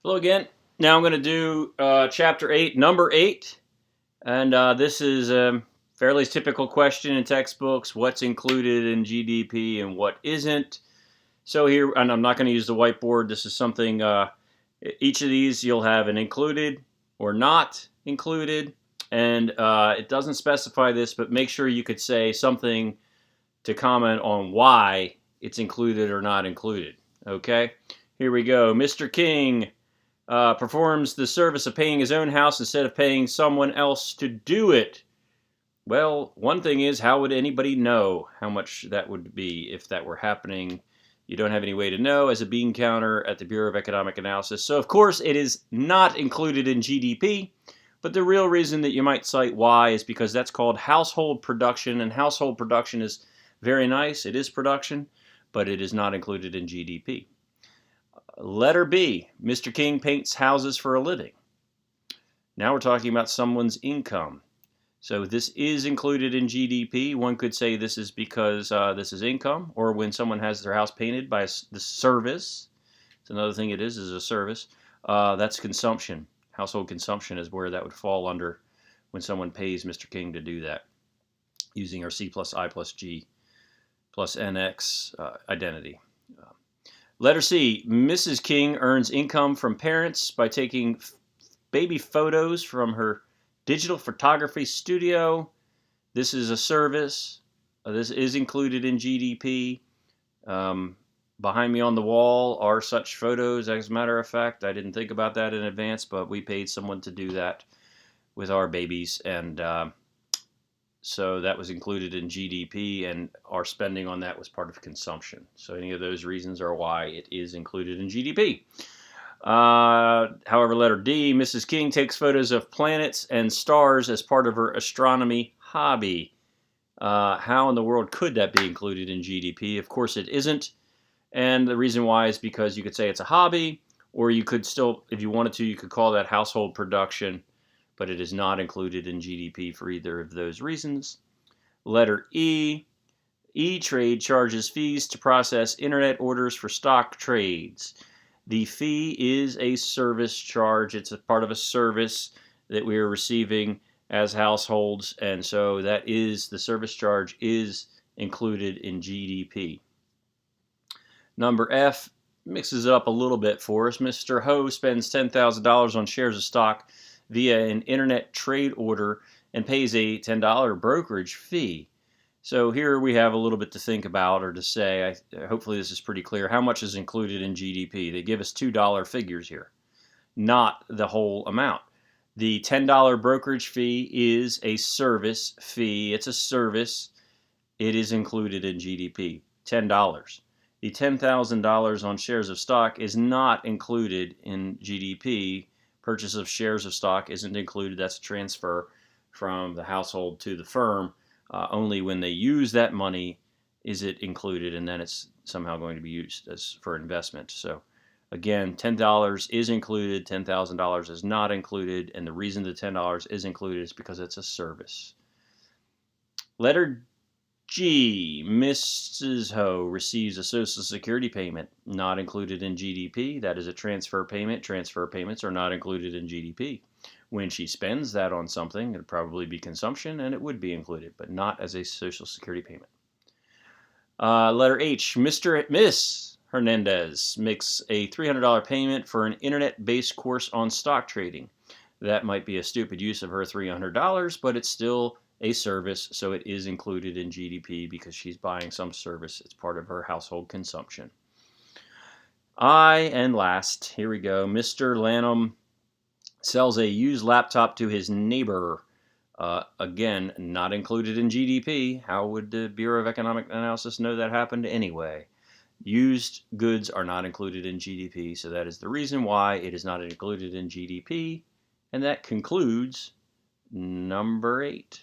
Hello again. Now I'm going to do Chapter 8, Number 8. And this is a fairly typical question in textbooks. What's included in GDP and what isn't? So here, and I'm not going to use the whiteboard. This is something, each of these you'll have an included or not included. And it doesn't specify this, but make sure you could say something to comment on why it's included or not included. Okay, here we go. Mr. King performs the service of paying his own house instead of paying someone else to do it. Well, one thing is, how would anybody know how much that would be if that were happening? You don't have any way to know as a bean counter at the Bureau of Economic Analysis. So, of course, it is not included in GDP. But the real reason that you might cite why is because that's called household production, and household production is very nice. It is production, but it is not included in GDP. Letter B, Mr. King paints houses for a living. Now we're talking about someone's income. So this is included in GDP. One could say this is because this is income, or when someone has their house painted by the service. It's another thing it is a service. That's consumption. Household consumption is where that would fall under when someone pays Mr. King to do that using our C plus I plus G plus NX identity. Letter C, Mrs. King earns income from parents by taking baby photos from her digital photography studio. This is a service. This is included in GDP. Behind me on the wall are such photos. As a matter of fact, I didn't think about that in advance, but we paid someone to do that with our babies, and so that was included in GDP, and our spending on that was part of consumption. So any of those reasons are why it is included in GDP. However, letter D, Mrs. King takes photos of planets and stars as part of her astronomy hobby. How in the world could that be included in GDP? Of course it isn't. And the reason why is because you could say it's a hobby, or you could still, if you wanted to, you could call that household production, but it is not included in GDP for either of those reasons. Letter E, E-Trade charges fees to process internet orders for stock trades. The fee is a service charge. It's a part of a service that we are receiving as households, and so that is, the service charge is included in GDP. Number F mixes it up a little bit for us. Mr. Ho spends $10,000 on shares of stock via an internet trade order and pays a $10 brokerage fee. So here we have a little bit to think about or to say. Hopefully this is pretty clear. How much is included in GDP? They give us $2 figures here, not the whole amount. The $10 brokerage fee is a service fee. It's a service. It is included in GDP, $10. The $10,000 on shares of stock is not included in GDP. Purchase of shares of stock isn't included. That's a transfer from the household to the firm. Only when they use that money is it included, and then it's somehow going to be used as for investment. So again, $10 is included, $10,000 is not included, and the reason the $10 is included is because it's a service. Letter G, Mrs. Ho receives a Social Security payment, not included in GDP. That is a transfer payment. Transfer payments are not included in GDP. When she spends that on something, it would probably be consumption, and it would be included, but not as a Social Security payment. Letter H, Miss Hernandez makes a $300 payment for an internet-based course on stock trading. That might be a stupid use of her $300, but it's still a service, so it is included in GDP because she's buying some service. It's part of her household consumption. And last, here we go. Mr. Lanham sells a used laptop to his neighbor. Again, not included in GDP. How would the Bureau of Economic Analysis know that happened anyway? Used goods are not included in GDP, so that is the reason why it is not included in GDP. And that concludes number 8.